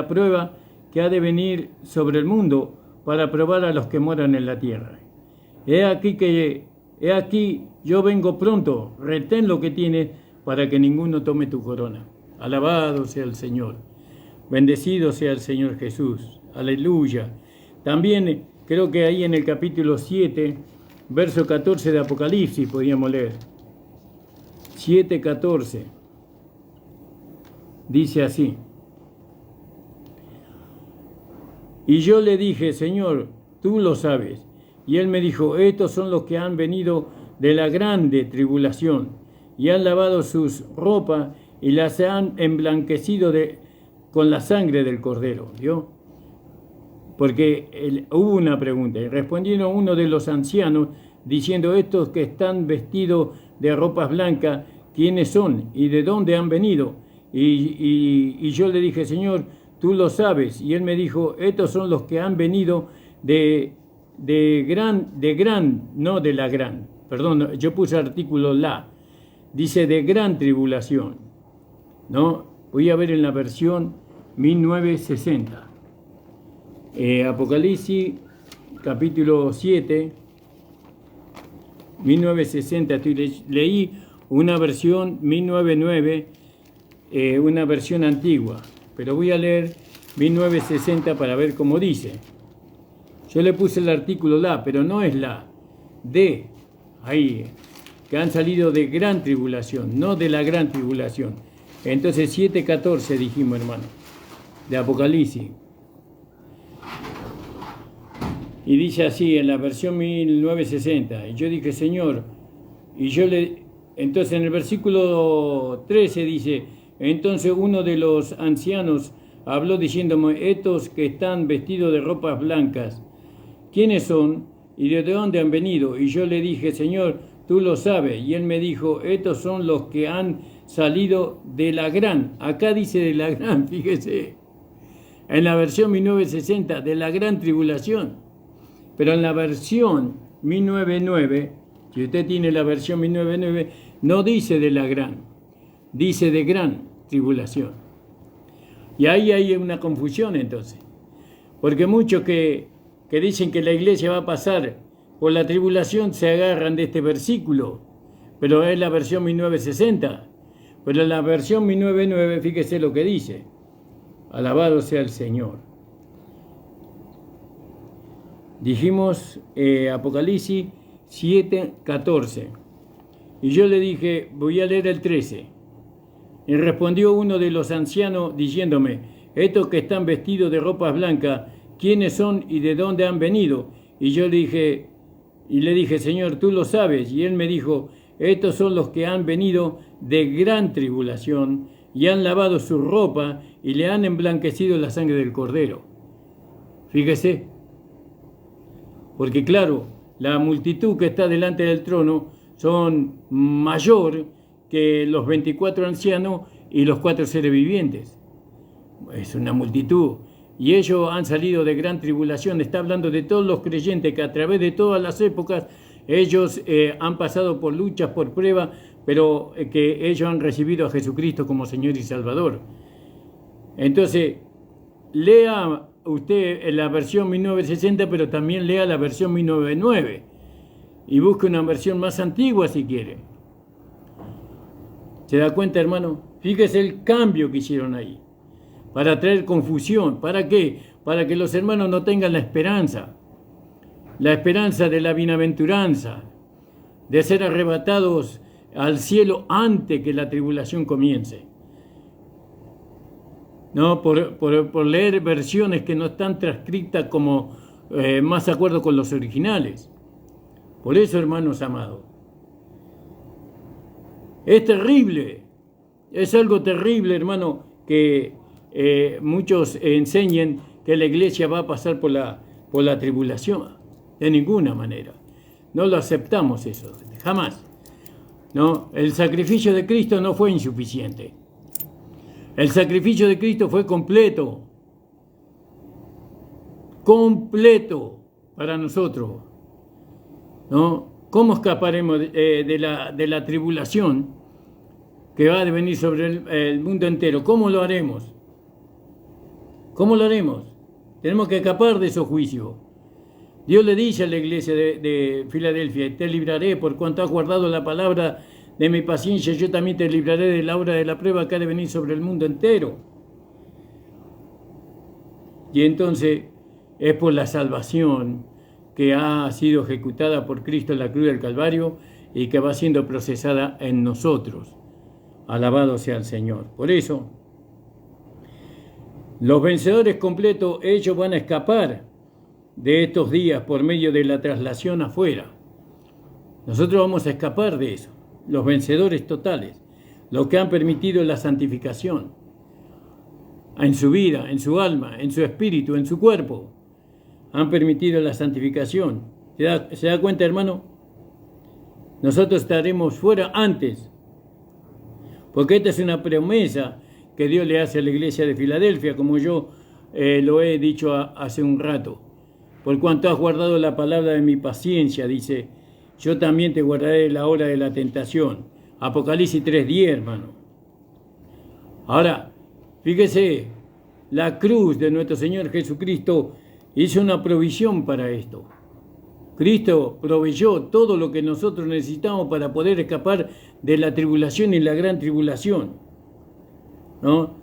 prueba que ha de venir sobre el mundo para probar a los que moran en la tierra. He aquí yo vengo pronto, retén lo que tienes para que ninguno tome tu corona. Alabado sea el Señor, bendecido sea el Señor Jesús, aleluya. También creo que ahí en el capítulo 7, verso 14 de Apocalipsis podíamos leer. 7:14, dice así: y yo le dije, Señor, tú lo sabes. Y él me dijo, estos son los que han venido de la grande tribulación, y han lavado sus ropas y las han emblanquecido con la sangre del Cordero. ¿Vio? Porque hubo una pregunta, y respondieron uno de los ancianos, diciendo, estos que están vestidos de ropas blancas, ¿quiénes son y de dónde han venido? Y yo le dije, Señor, tú lo sabes. Y él me dijo, estos son los que han venido no de la gran, perdón, yo puse artículo la, dice de gran tribulación, ¿no? Voy a ver en la versión 1960. Apocalipsis, capítulo 7, 1960, leí una versión 1909, una versión antigua, pero voy a leer 1960 para ver cómo dice. Yo le puse el artículo la, pero no es la, de, ahí, que han salido de gran tribulación, no de la gran tribulación. Entonces 7:14 dijimos, hermano, de Apocalipsis. Y dice así en la versión 1960. Y yo dije, Señor, entonces en el versículo 13 dice, entonces uno de los ancianos habló diciéndome, estos que están vestidos de ropas blancas, ¿quiénes son y de dónde han venido? Y yo le dije, Señor, tú lo sabes. Y él me dijo, estos son los que han salido de la gran. Acá dice de la gran, fíjese. En la versión 1960, de la gran tribulación. Pero en la versión 1909, si usted tiene la versión 1909, no dice de la gran, dice de gran tribulación. Y ahí hay una confusión entonces. Porque muchos que dicen que la iglesia va a pasar por la tribulación se agarran de este versículo, pero es la versión 1960. Pero en la versión 1909, fíjese lo que dice. Alabado sea el Señor. Dijimos Apocalipsis 7:14. Y yo le dije, voy a leer el 13. Y respondió uno de los ancianos diciéndome: estos que están vestidos de ropas blancas, ¿quiénes son y de dónde han venido? Y yo le dije, Señor, tú lo sabes. Y él me dijo: estos son los que han venido de gran tribulación y han lavado su ropa y le han emblanquecido la sangre del Cordero. Fíjese, porque claro, la multitud que está delante del trono son mayor que los 24 ancianos y los 4 seres vivientes. Es una multitud. Y ellos han salido de gran tribulación. Está hablando de todos los creyentes que a través de todas las épocas ellos han pasado por luchas, por pruebas, pero que ellos han recibido a Jesucristo como Señor y Salvador. Entonces, lea usted la versión 1960, pero también lea la versión 1909 y busque una versión más antigua si quiere. ¿Se da cuenta, hermano? Fíjese el cambio que hicieron ahí para traer confusión. ¿Para qué? Para que los hermanos no tengan la esperanza de la bienaventuranza, de ser arrebatados al cielo antes que la tribulación comience. No, por leer versiones que no están transcritas como más de acuerdo con los originales. Por eso, hermanos amados, es terrible, es algo terrible, hermano, que muchos enseñen que la iglesia va a pasar por la tribulación. De ninguna manera. No lo aceptamos eso, jamás. No, el sacrificio de Cristo no fue insuficiente. El sacrificio de Cristo fue completo. Completo para nosotros. ¿No? ¿Cómo escaparemos de la tribulación que va a venir sobre el mundo entero? ¿Cómo lo haremos? ¿Cómo lo haremos? Tenemos que escapar de esos juicios. Dios le dice a la iglesia de Filadelfia: te libraré por cuanto has guardado la palabra de mi paciencia, yo también te libraré de la hora de la prueba que ha de venir sobre el mundo entero. Y entonces es por la salvación que ha sido ejecutada por Cristo en la cruz del Calvario y que va siendo procesada en nosotros. Alabado sea el Señor. Por eso, los vencedores completos, ellos van a escapar de estos días por medio de la traslación afuera. Nosotros vamos a escapar de eso, los vencedores totales, los que han permitido la santificación en su vida, en su alma, en su espíritu, en su cuerpo, han permitido la santificación. ¿Se da cuenta, hermano? Nosotros estaremos fuera antes, porque esta es una promesa que Dios le hace a la iglesia de Filadelfia, como yo lo he dicho hace un rato. Por cuanto has guardado la palabra de mi paciencia, dice, yo también te guardaré la hora de la tentación. Apocalipsis 3:10, hermano. Ahora, fíjese, la cruz de nuestro Señor Jesucristo hizo una provisión para esto. Cristo proveyó todo lo que nosotros necesitamos para poder escapar de la tribulación y la gran tribulación, ¿no?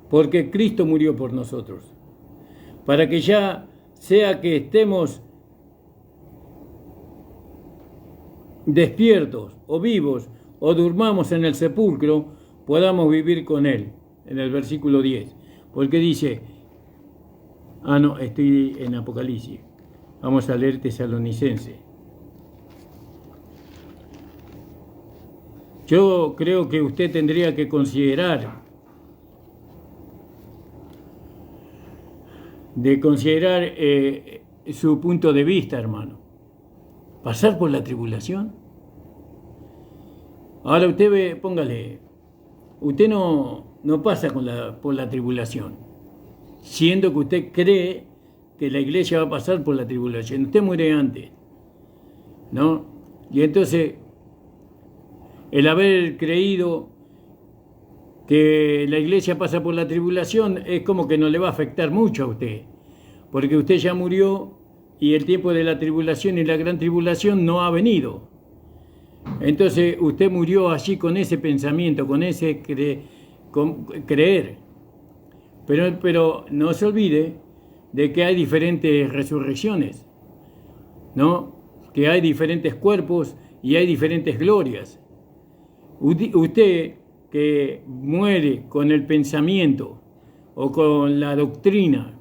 Porque Cristo murió por nosotros, para que ya sea que estemos despiertos o vivos o durmamos en el sepulcro, podamos vivir con Él, en el versículo 10. Porque dice, no, estoy en Apocalipsis. Vamos a leer Tesalonicense. Yo creo que usted tendría que considerar su punto de vista, hermano. Pasar por la tribulación. Ahora usted póngale, usted no pasa por la tribulación, siendo que usted cree que la iglesia va a pasar por la tribulación. Usted muere antes, ¿no? Y entonces, el haber creído que la iglesia pasa por la tribulación es como que no le va a afectar mucho a usted, porque usted ya murió y el tiempo de la tribulación y la gran tribulación no ha venido. Entonces usted murió allí con ese pensamiento, con ese creer. Pero no se olvide de que hay diferentes resurrecciones, ¿no? Que hay diferentes cuerpos y hay diferentes glorias. Usted que muere con el pensamiento o con la doctrina,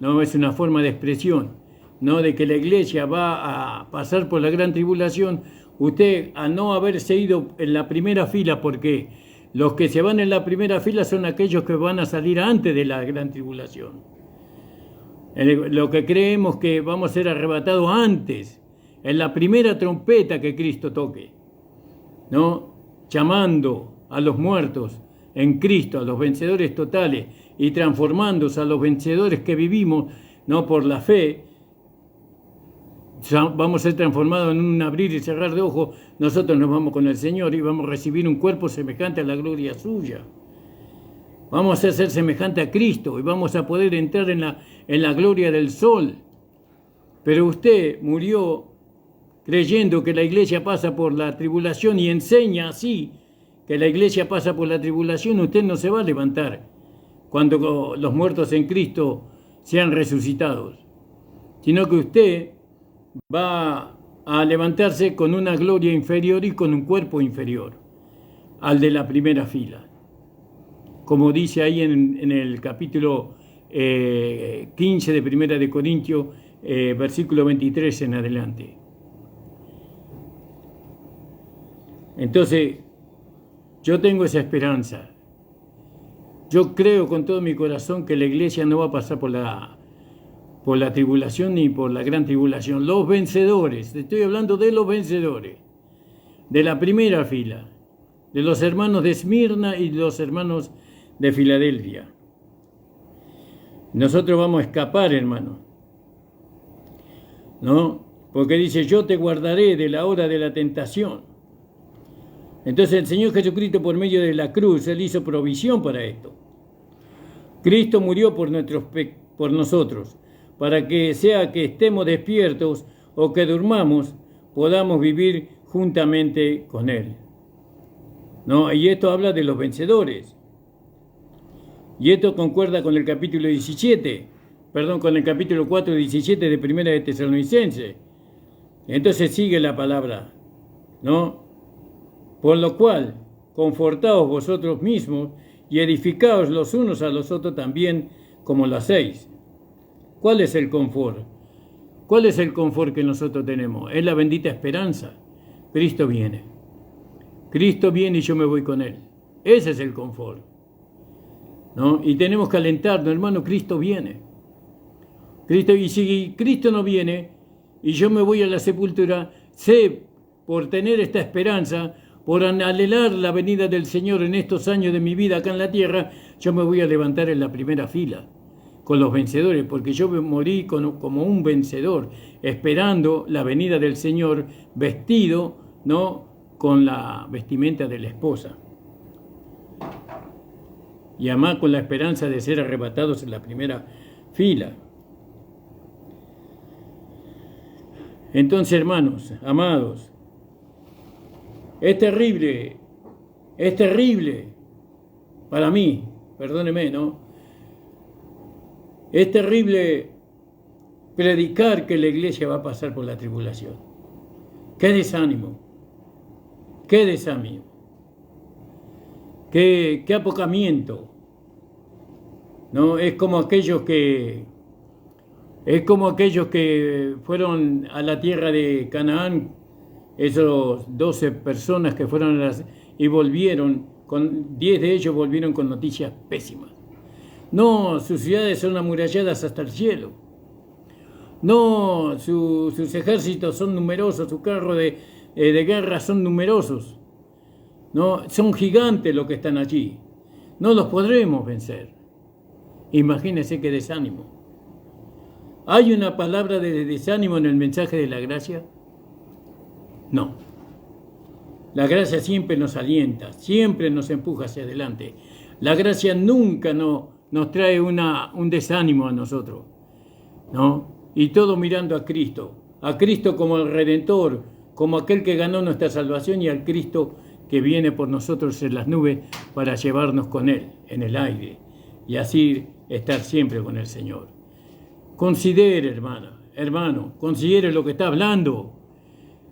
no es una forma de expresión, no de que la iglesia va a pasar por la gran tribulación, usted a no haberse ido en la primera fila, porque los que se van en la primera fila son aquellos que van a salir antes de la gran tribulación. Lo que creemos que vamos a ser arrebatados antes, en la primera trompeta que Cristo toque, ¿no? Llamando a los muertos en Cristo, a los vencedores totales, y transformándose a los vencedores que vivimos, no por la fe, vamos a ser transformados en un abrir y cerrar de ojos. Nosotros nos vamos con el Señor y vamos a recibir un cuerpo semejante a la gloria suya. Vamos a ser semejante a Cristo y vamos a poder entrar en la gloria del sol. Pero usted murió creyendo que la iglesia pasa por la tribulación y enseña así que la iglesia pasa por la tribulación. Usted no se va a levantar cuando los muertos en Cristo sean resucitados, sino que usted va a levantarse con una gloria inferior y con un cuerpo inferior al de la primera fila. Como dice ahí en el capítulo 15 de Primera de Corintios, versículo 23 en adelante. Entonces, yo tengo esa esperanza. Yo creo con todo mi corazón que la iglesia no va a pasar por la tribulación ni por la gran tribulación. Los vencedores, estoy hablando de los vencedores, de la primera fila, de los hermanos de Esmirna y los hermanos de Filadelfia. Nosotros vamos a escapar, hermano, ¿no? Porque dice, yo te guardaré de la hora de la tentación. Entonces el Señor Jesucristo, por medio de la cruz, Él hizo provisión para esto. Cristo murió por nosotros, para que sea que estemos despiertos o que durmamos, podamos vivir juntamente con Él. ¿No? Y esto habla de los vencedores. Y esto concuerda con el capítulo 4, 17 de Primera de Tesalonicenses. Entonces sigue la palabra, ¿no? Por lo cual, confortaos vosotros mismos y edificaos los unos a los otros también como lo hacéis. ¿Cuál es el confort? ¿Cuál es el confort que nosotros tenemos? Es la bendita esperanza. Cristo viene. Cristo viene y yo me voy con Él. Ese es el confort, ¿no? Y tenemos que alentarnos, hermano, Cristo viene. Y si Cristo no viene y yo me voy a la sepultura, sé, por tener esta esperanza, por anhelar la venida del Señor en estos años de mi vida acá en la tierra, yo me voy a levantar en la primera fila con los vencedores, porque yo morí como un vencedor, esperando la venida del Señor, vestido, ¿no?, con la vestimenta de la esposa. Y además con la esperanza de ser arrebatados en la primera fila. Entonces, hermanos, amados, es terrible para mí, perdóneme, ¿no? Es terrible predicar que la iglesia va a pasar por la tribulación. ¡Qué desánimo! ¡Qué desánimo! ¡Qué apocamiento! ¿No? Es como aquellos que fueron a la tierra de Canaán, esos 12 personas que fueron y volvieron, 10 de ellos volvieron con noticias pésimas. No, sus ciudades son amuralladas hasta el cielo. No, sus ejércitos son numerosos, sus carros de guerra son numerosos. No, son gigantes los que están allí. No los podremos vencer. Imagínense qué desánimo. ¿Hay una palabra de desánimo en el mensaje de la gracia? No. La gracia siempre nos alienta, siempre nos empuja hacia adelante. La gracia nunca nos trae un desánimo a nosotros, ¿no? Y todo mirando a Cristo como el Redentor, como aquel que ganó nuestra salvación, y al Cristo que viene por nosotros en las nubes para llevarnos con Él en el aire y así estar siempre con el Señor. Considere, hermano, considere lo que está hablando.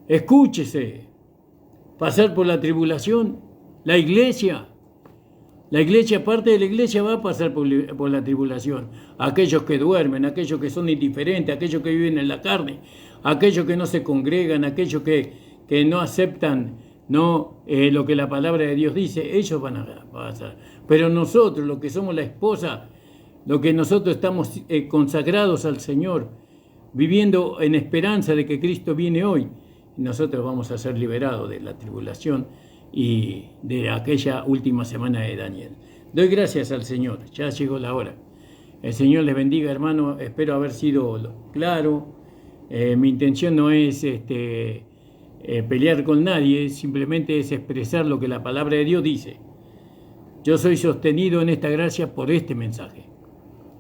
Escúchese. Pasar por la tribulación, la iglesia, La iglesia, parte de la iglesia va a pasar por la tribulación. Aquellos que duermen, aquellos que son indiferentes, aquellos que viven en la carne, aquellos que no se congregan, aquellos que no aceptan lo que la palabra de Dios dice, ellos van a pasar. Pero nosotros, los que somos la esposa, los que nosotros estamos consagrados al Señor, viviendo en esperanza de que Cristo viene hoy, nosotros vamos a ser liberados de la tribulación y de aquella última semana de Daniel. Doy gracias al Señor, ya llegó la hora. El Señor les bendiga, hermano, espero haber sido claro. Mi intención no es pelear con nadie, simplemente es expresar lo que la palabra de Dios dice. Yo soy sostenido en esta gracia por este mensaje,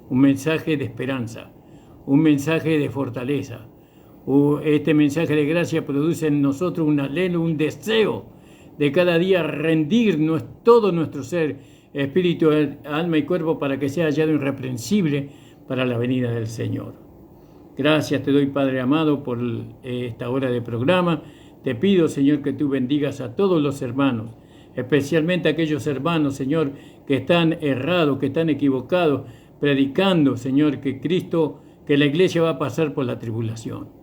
un mensaje de esperanza, un mensaje de fortaleza. Este mensaje de gracia produce en nosotros un anhelo, un deseo de cada día rendir todo nuestro ser, espíritu, alma y cuerpo, para que sea hallado irreprensible para la venida del Señor. Gracias te doy, Padre amado, por esta hora de programa. Te pido, Señor, que tú bendigas a todos los hermanos, especialmente a aquellos hermanos, Señor, que están errados, que están equivocados, predicando, Señor, que la iglesia va a pasar por la tribulación.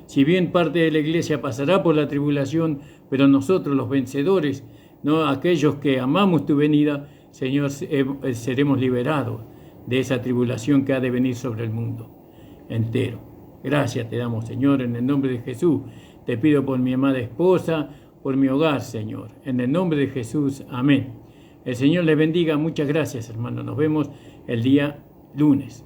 Si bien parte de la iglesia pasará por la tribulación, pero nosotros, los vencedores, ¿no?, aquellos que amamos tu venida, Señor, seremos liberados de esa tribulación que ha de venir sobre el mundo entero. Gracias te damos, Señor, en el nombre de Jesús. Te pido por mi amada esposa, por mi hogar, Señor. En el nombre de Jesús, amén. El Señor les bendiga. Muchas gracias, hermano. Nos vemos el día lunes.